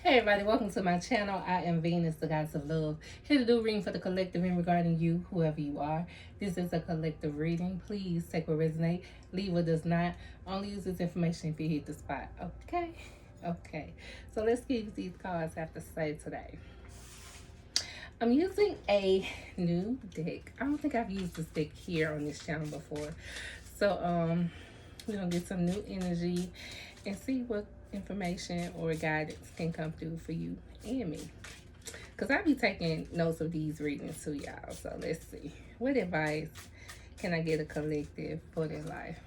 Hey everybody, welcome to my channel. I am Venus, the goddess of love. Here to do reading for the collective and regarding you, whoever you are. This is a collective reading. Please take what resonate, leave what does not. Only use this information if you hit the spot. Okay? Okay. So let's see what these cards have to say today. I'm using a new deck. I don't think I've used this deck here on this channel before. So we're gonna get some new energy and see what information or guidance can come through for you and me. Because I be taking notes of these readings too, y'all. So let's see. What advice can I get a collective for their life?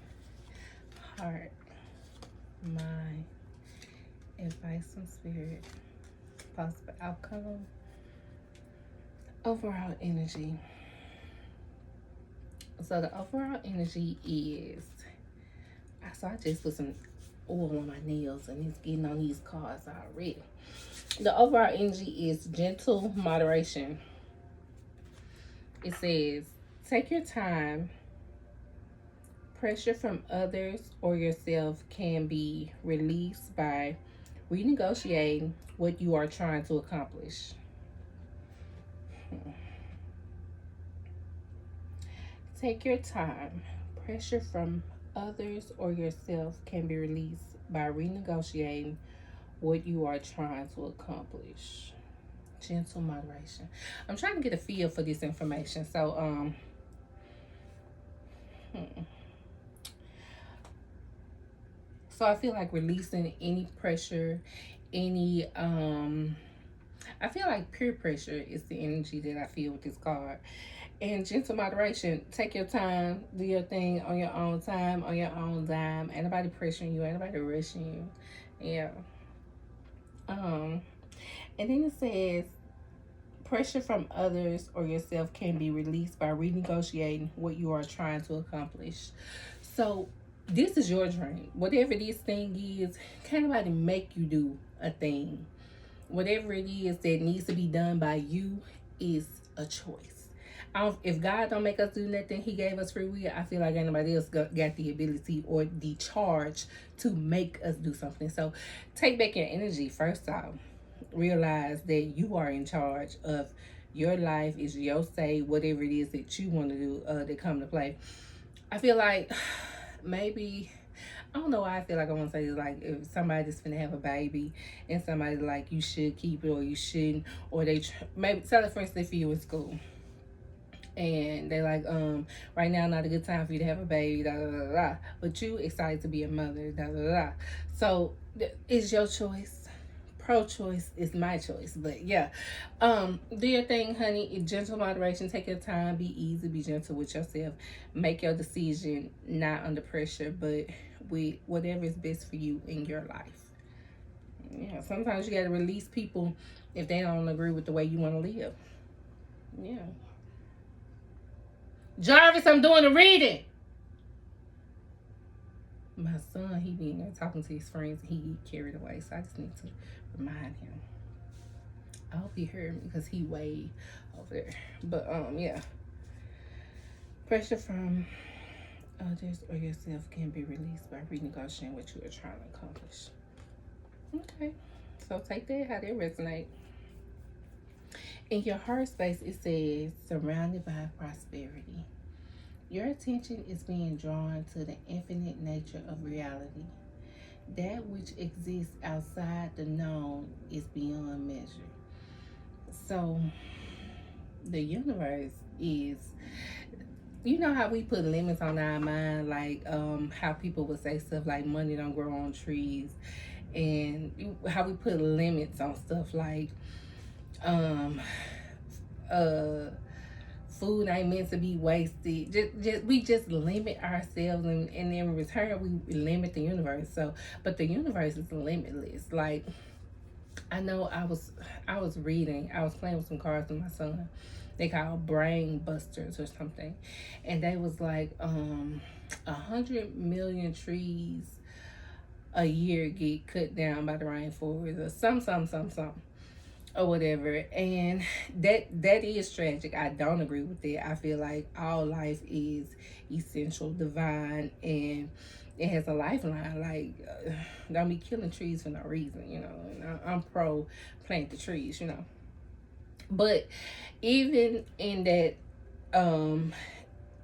Heart, mind, advice from spirit, possible outcome, overall energy. So the overall energy is, so I just put some oil on my nails and it's getting on these cards already. The overall energy is gentle moderation. It says, take your time. Pressure from others or yourself can be released by renegotiating what you are trying to accomplish. Take your time. Pressure from others or yourself can be released by renegotiating what you are trying to accomplish. Gentle moderation. I'm trying to get a feel for this information. So, so I feel like releasing any pressure, any I feel like peer pressure is the energy that I feel with this card. And gentle moderation, take your time, do your thing on your own time, on your own dime. Ain't nobody pressuring you, ain't nobody rushing you. Yeah. And then it says, pressure from others or yourself can be released by renegotiating what you are trying to accomplish. So this is your dream. Whatever this thing is, can't nobody make you do a thing. Whatever it is that needs to be done by you is a choice. If God don't make us do nothing, He gave us free will. I feel like anybody else got the ability or the charge to make us do something. So take back your energy first off. Realize that you are in charge of your life. Is your say, whatever it is that you want to do that come to play. I feel like maybe, I don't know why I feel like I want to say this, like if somebody's gonna have a baby and somebody's like you should keep it or you shouldn't, or they maybe tell it, for instance, if you in school and they like right now not a good time for you to have a baby, da da da da, but you excited to be a mother, da da da. So it's your choice. Pro-choice is my choice, but yeah, do your thing, honey. Gentle moderation, take your time, be easy, be gentle with yourself, make your decision not under pressure, but with whatever is best for you in your life. Yeah, sometimes you got to release people if they don't agree with the way you want to live. Yeah. Jarvis, I'm doing the reading. My son, he be in there talking to his friends and he get carried away, so I just need to remind him. I hope he heard me because he way over there. But yeah. Pressure from others or yourself can be released by renegotiating what you are trying to accomplish. Okay. So take that how they resonate. In your heart space, it says surrounded by prosperity. Your attention is being drawn to the infinite nature of reality. That which exists outside the known is beyond measure. So the universe is, you know how we put limits on our mind, like how people would say stuff like money don't grow on trees, and how we put limits on stuff like um food ain't meant to be wasted. We just limit ourselves, and in return we limit the universe. So, but the universe is limitless. Like I know I was reading, I was playing with some cards with my son. They called brain busters or something, and they was like 100 million trees a year get cut down by the rainforest or some or whatever, and that is tragic. I don't agree with that. I feel like all life is essential, divine, and it has a lifeline. Like, don't be killing trees for no reason, you know. And I'm pro plant the trees, you know. But even in that,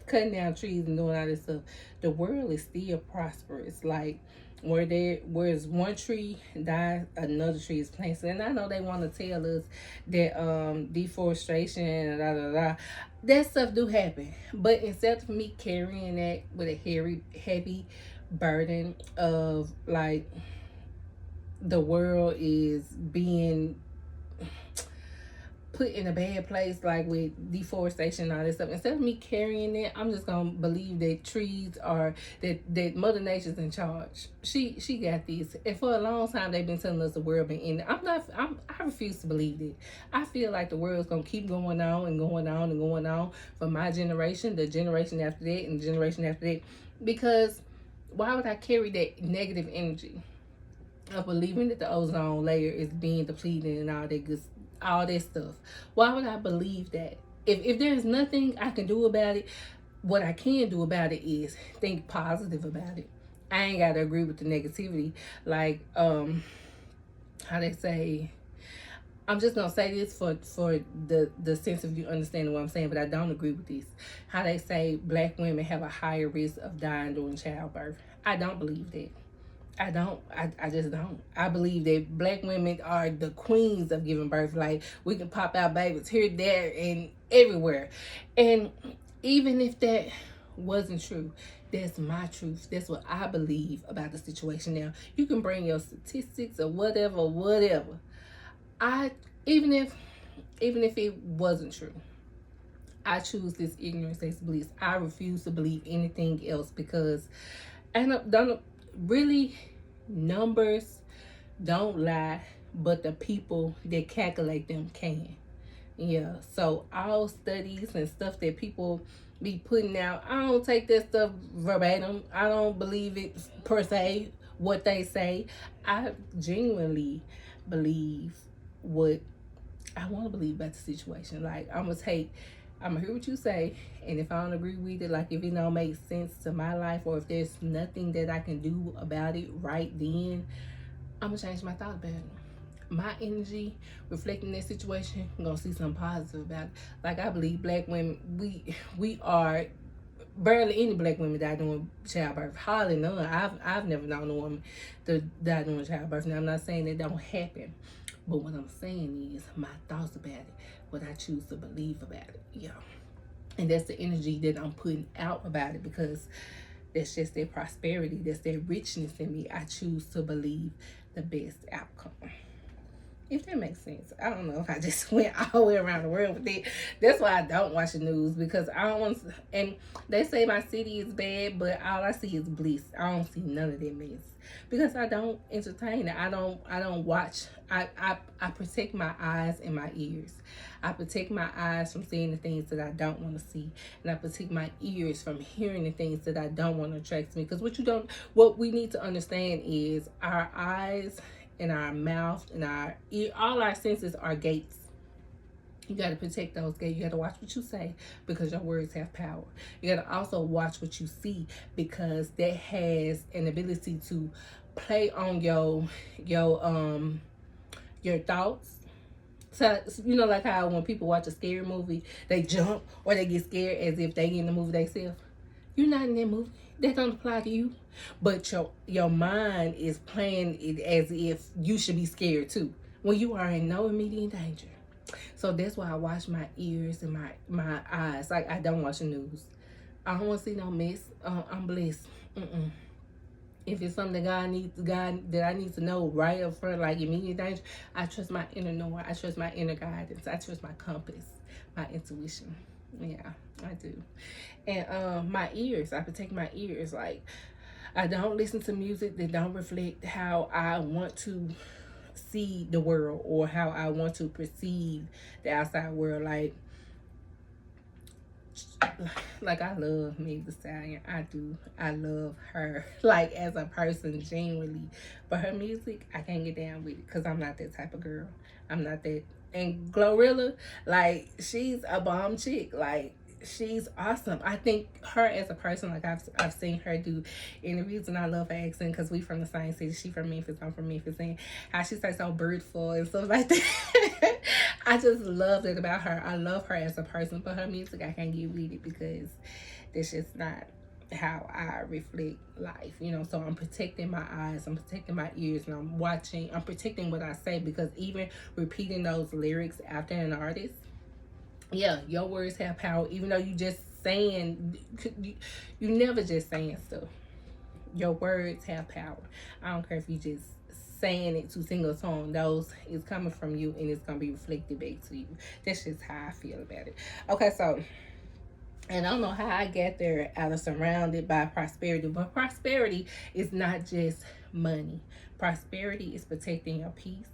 cutting down trees and doing all this stuff, the world is still prosperous. Like, whereas one tree dies, another tree is planted. And I know they want to tell us that deforestation and da da da, that stuff do happen. But instead of me carrying that with a heavy burden of like the world is being put in a bad place, like with deforestation and all this stuff, instead of me carrying it, I'm just gonna believe that trees are that Mother Nature's in charge. She got these, and for a long time they've been telling us the world been ending. I refuse to believe it. I feel like the world's gonna keep going on and going on and going on for my generation, the generation after that, and the generation after that. Because why would I carry that negative energy of believing that the ozone layer is being depleted and all that stuff? Why would I believe that? If there's nothing I can do about it, what I can do about it is think positive about it. I ain't gotta agree with the negativity. Like, how they say, I'm just gonna say this for the sense of you understanding what I'm saying, but I don't agree with this. How they say black women have a higher risk of dying during childbirth. I don't believe that. I don't. I just don't. I believe that black women are the queens of giving birth. Like, we can pop out babies here, there, and everywhere. And even if that wasn't true, that's my truth. That's what I believe about the situation. Now, you can bring your statistics or whatever. I even if it wasn't true, I choose this ignorance as bliss. I refuse to believe anything else because don't really, numbers don't lie, but the people that calculate them can. Yeah. So all studies and stuff that people be putting out, I don't take that stuff verbatim. I don't believe it per se what they say. I genuinely believe what I want to believe about the situation. Like, I'm gonna hear what you say, and if I don't agree with it, like if it don't make sense to my life, or if there's nothing that I can do about it right then, I'm gonna change my thought about it. My energy reflecting that situation, I'm gonna see something positive about it. Like, I believe black women, we are barely any black women die during childbirth. Hardly none. I've never known a woman to die during childbirth. Now, I'm not saying that don't happen, but what I'm saying is my thoughts about it, what I choose to believe about it. Yeah. And that's the energy that I'm putting out about it, because that's just their prosperity. That's their richness in me. I choose to believe the best outcome. If that makes sense. I don't know if I just went all the way around the world with it. That's why I don't watch the news, because I don't want to, and they say my city is bad, but all I see is bliss. I don't see none of that mess. Because I don't entertain it. I don't watch. I protect my eyes and my ears. I protect my eyes from seeing the things that I don't want to see. And I protect my ears from hearing the things that I don't want to attract to me. Because what we need to understand is our eyes and our mouth and our ear, all our senses are gates. You got to protect those gates. You got to watch what you say, because your words have power. You got to also watch what you see, because that has an ability to play on your thoughts. So, you know, like how when people watch a scary movie, they jump or they get scared as if they in the movie themselves. You're not in that movie. That don't apply to you. But your mind is playing it as if you should be scared too, when you are in no immediate danger. So that's why I watch my ears and my eyes. Like, I don't watch the news. I don't want to see no mess. I'm blessed. If it's something that I need to know right up front, like immediate danger, I trust my inner knowing. I trust my inner guidance. I trust my compass, my intuition. Yeah, I do. And my ears, I protect my ears. Like, I don't listen to music that don't reflect how I want to see the world, or how I want to perceive the outside world. Like I love Meg Thee Stallion. I do. I love her, like, as a person, genuinely. But her music, I can't get down with it, because I'm not that type of girl. I'm not that. And Glorilla, like, she's a bomb chick. Like, she's awesome. I think her as a person, like I've seen her do interviews, and I love her accent because we from the same city. She from Memphis, I'm from Memphis, and how she says so beautiful and stuff like that. I just love it about her. I love her as a person, but her music I can't get with it because that's just not how I reflect life, you know. So I'm protecting my eyes, I'm protecting my ears, and I'm protecting what I say, because even repeating those lyrics after an artist, yeah, your words have power. Even though you just saying, you never just saying stuff. Your words have power. I don't care if you just saying it to sing a song. Those is coming from you, and it's gonna be reflected back to you. That's just how I feel about it. Okay, so, and I don't know how I get there out of surrounded by prosperity, but prosperity is not just money. Prosperity is protecting your peace.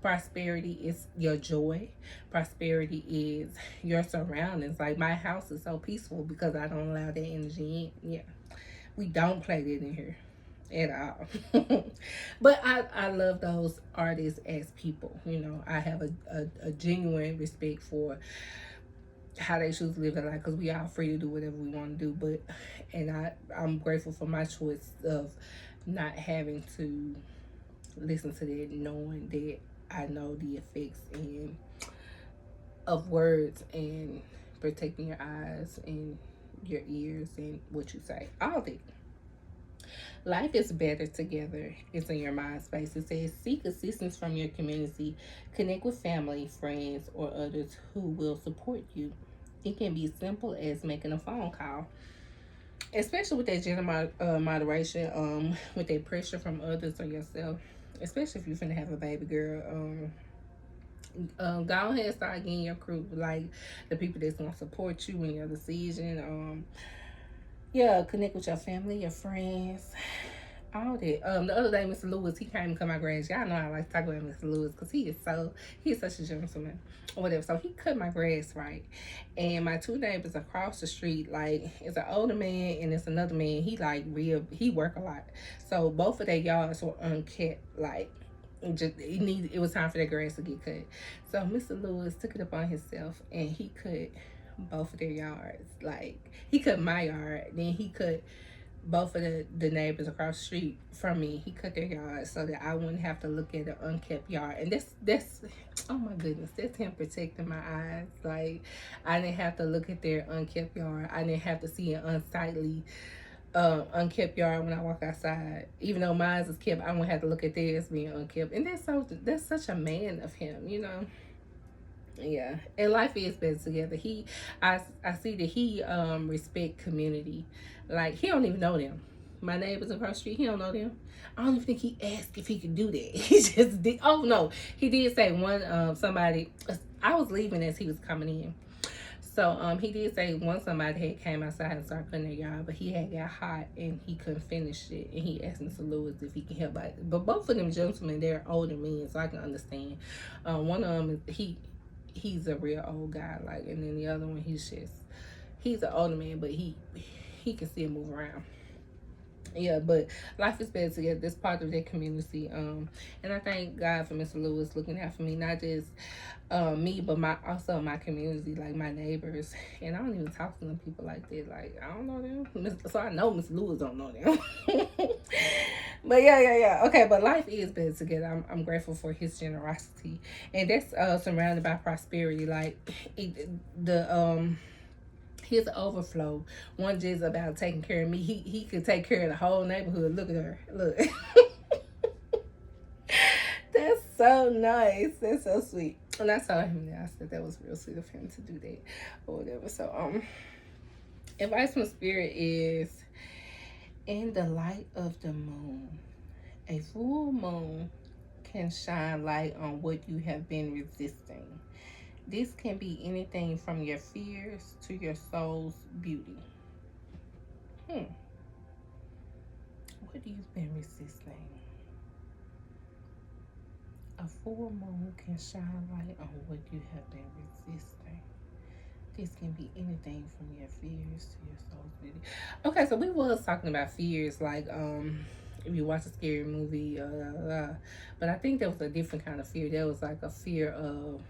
Prosperity is your joy. Prosperity is your surroundings. Like, my house is so peaceful because I don't allow that energy in. Yeah, we don't play that in here at all. But I love those artists as people. You know, I have a genuine respect for how they choose to live their life, because we are free to do whatever we want to do. But, and I'm grateful for my choice of not having to listen to that, knowing that I know the effects of words, and protecting your eyes and your ears and what you say. All of it. Life is better together. It's in your mind space. It says seek assistance from your community. Connect with family, friends, or others who will support you. It can be simple as making a phone call, especially with that gender moderation, with that pressure from others or yourself, especially if you're finna have a baby girl. Go ahead and start getting your crew, like the people that's gonna support you in your decision. Yeah, connect with your family, your friends, all that. The other day, Mr. Lewis, he came to cut my grass. Y'all know I like to talk about Mr. Lewis because he's such a gentleman or whatever. So he cut my grass, right? And my two neighbors across the street, like, it's an older man and it's another man. He work a lot. So both of their yards were unkept, like, it was time for that grass to get cut. So Mr. Lewis took it upon himself and he cut both of their yards. Like, he cut my yard, then he cut both of the neighbors across the street from me. He cut their yard so that I wouldn't have to look at an unkept yard. And that's oh my goodness, that's him protecting my eyes. Like, I didn't have to look at their unkept yard. I didn't have to see an unsightly unkept yard when I walk outside. Even though mine is kept, I won't have to look at theirs being unkept. And that's such a man of him, you know. Yeah, and life is better together. I see that he respect community. Like, he don't even know them. My neighbors across the street, he don't know them. I don't even think he asked if he could do that. He just did. Oh no, he did say one somebody. I was leaving as he was coming in. So he did say somebody had came outside and started cutting their yard, but he had got hot and he couldn't finish it, and he asked Mr. Lewis if he can help out. But both of them gentlemen, they're older men, so I can understand. One of them, he's a real old guy, like, and then the other one, he's an older man, but he can still move around. Yeah, but life is better together. This part of their community. And I thank God for Mr. Lewis looking out for me, not just me, but also my community, like my neighbors. And I don't even talk to them people like that. Like, I don't know them. So I know Mr. Lewis don't know them. But yeah. Okay, but life is better together. I'm grateful for his generosity. And that's surrounded by prosperity. Like, his overflow. One just about taking care of me. He could take care of the whole neighborhood. Look at her. Look. That's so nice. That's so sweet. And I told him that. I said that was real sweet of him to do that or whatever. So advice from spirit is, in the light of the moon, a full moon can shine light on what you have been resisting. This can be anything from your fears to your soul's beauty. What have you been resisting? A full moon can shine light on what you have been resisting. This can be anything from your fears to your soul's beauty. Okay, so we was talking about fears, like if you watch a scary movie, but I think there was a different kind of fear. There was like a fear of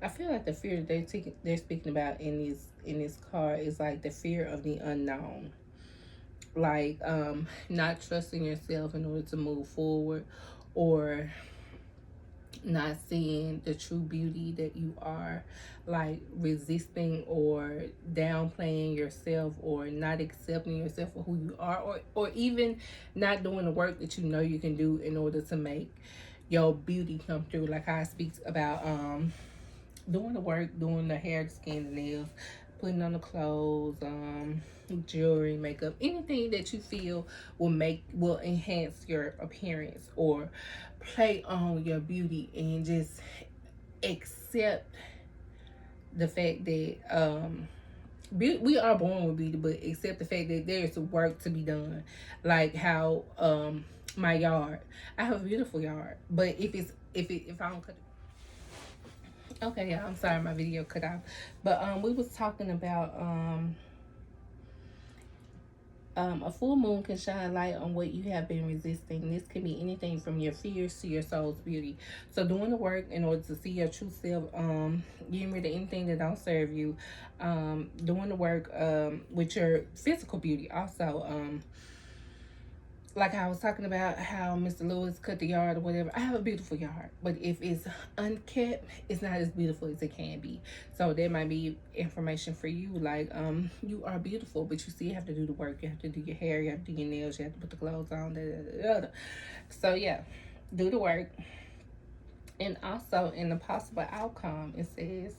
I feel like the fear that they're speaking about in this card is like the fear of the unknown, like not trusting yourself in order to move forward, or not seeing the true beauty that you are, like resisting or downplaying yourself, or not accepting yourself for who you are, or even not doing the work that you know you can do in order to make your beauty come through. Like I speak about doing the work, doing the hair, the skin, the nails, putting on the clothes, jewelry, makeup, anything that you feel will enhance your appearance or play on your beauty, and just accept the fact that we are born with beauty, but accept the fact that there's work to be done. Like how my yard, I have a beautiful yard, but if I don't cut it. Okay, yeah, I'm sorry my video cut out. But we was talking about a full moon can shine light on what you have been resisting. This can be anything from your fears to your soul's beauty. So doing the work in order to see your true self, getting rid of anything that don't serve you, doing the work with your physical beauty also. Like I was talking about how Mr. Lewis cut the yard or whatever. I have a beautiful yard, but if it's unkept, it's not as beautiful as it can be. So there might be information for you, like you are beautiful, but you still have to do the work. You have to do your hair, you have to do your nails, you have to put the clothes on. So yeah, do the work. And also in the possible outcome, it says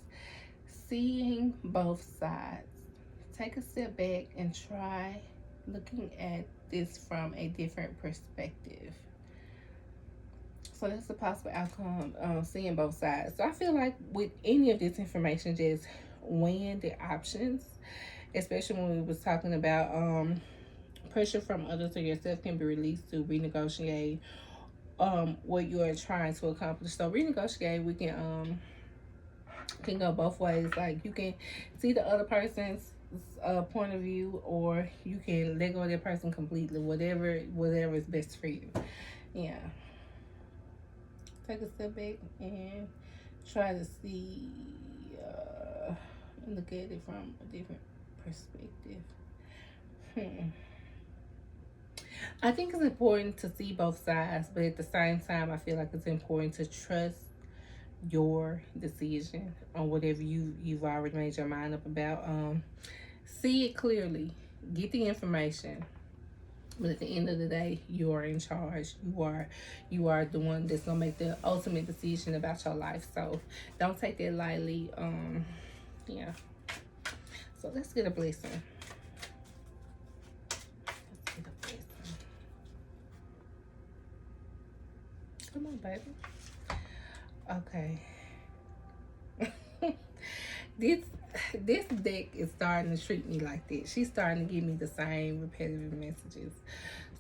seeing both sides. Take a step back and try looking at this from a different perspective. So that's the possible outcome, seeing both sides. So I feel like with any of this information, just weighing the options, especially when we was talking about pressure from others or yourself can be released to renegotiate what you are trying to accomplish. So renegotiate, we can go both ways. Like you can see the other person's point of view, or you can let go of that person completely. Whatever is best for you. Yeah. Take a step back and try to see, look at it from a different perspective. I think it's important to see both sides, but at the same time, I feel like it's important to trust your decision on whatever you've already made your mind up about. See it clearly, get the information, but at the end of the day, you are in charge. You are the one that's gonna make the ultimate decision about your life. So don't take that lightly. Yeah. So let's get a blessing. Come on, baby. Okay. This deck is starting to treat me like this. She's starting to give me the same repetitive messages.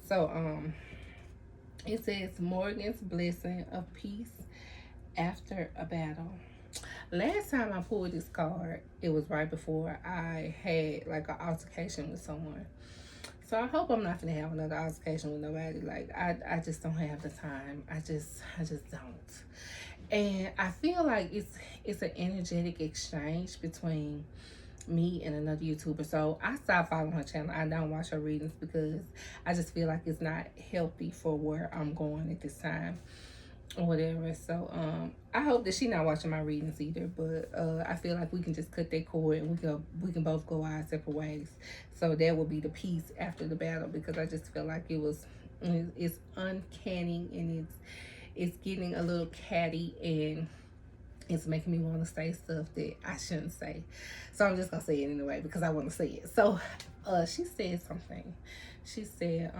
So it says Morgan's blessing of peace after a battle. Last time I pulled this card, it was right before I had like an altercation with someone. So I hope I'm not gonna have another altercation with nobody. Like I just don't have the time. I just don't. And I feel like it's an energetic exchange between me and another YouTuber. So I stopped following her channel. I don't watch her readings because I just feel like it's not healthy for where I'm going at this time or whatever. So I hope that she's not watching my readings either. But I feel like we can just cut that cord and we can both go our separate ways. So that will be the peace after the battle, because I just feel like it's uncanny, and it's getting a little catty, and it's making me want to say stuff that I shouldn't say. So I'm just gonna say it anyway because I want to say it. So she said something. She said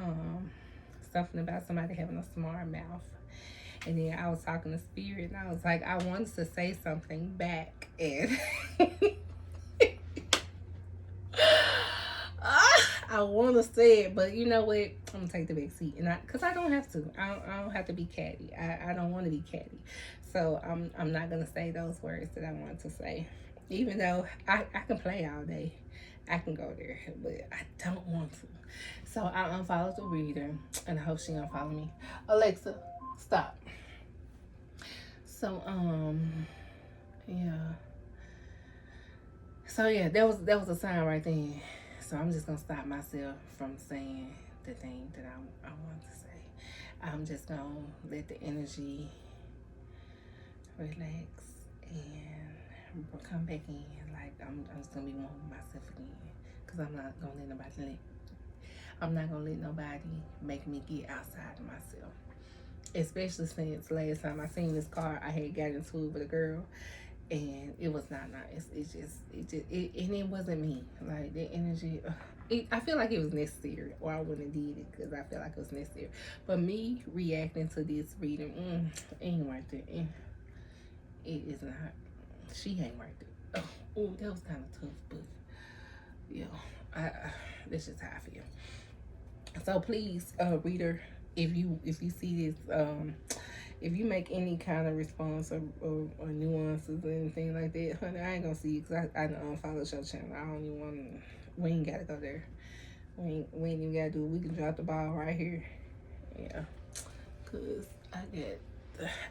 something about somebody having a smart mouth. And then I was talking to Spirit, and I was like, I wanted to say something back, and I want to say it, but you know what? I'm gonna take the back seat, and because I don't have to. I don't have to be catty. I don't want to be catty, so I'm not gonna say those words that I want to say, even though I can play all day. I can go there, but I don't want to. So I unfollowed the reader, and I hope she unfollow me. Alexa, stop. So Yeah. So yeah, that was a sign right then. So I'm just gonna stop myself from saying the thing that I want to say. I'm just gonna let the energy relax and come back in. Like I'm just gonna be one with myself again, cause I'm not gonna let nobody make me get outside of myself. Especially since last time I seen this car, I had got into it with a girl, and it was not nice. And it wasn't me. Like the energy, I feel like it was necessary, or I wouldn't have did it because I feel like it was necessary. But me reacting to this reading, ain't worth it. It is not. She ain't worth it. Oh, that was kind of tough, but yeah, that's just how I feel. So please, reader, if you see this, if you make any kind of response or nuances or anything like that, honey, I ain't gonna see you because I unfollowed your channel. I don't even want to. We ain't gotta go there. We ain't even gotta do it. We can drop the ball right here. Yeah, cause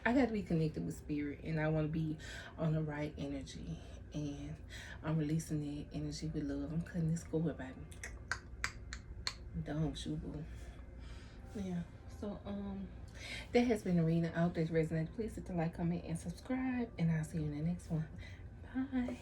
I got to be connected with spirit, and I want to be on the right energy, and I'm releasing that energy with love. I'm cutting this cord, baby. Don't you, boo. Yeah. So that has been a reading. I hope that resonated. Please hit the like, comment, and subscribe, and I'll see you in the next one. Bye.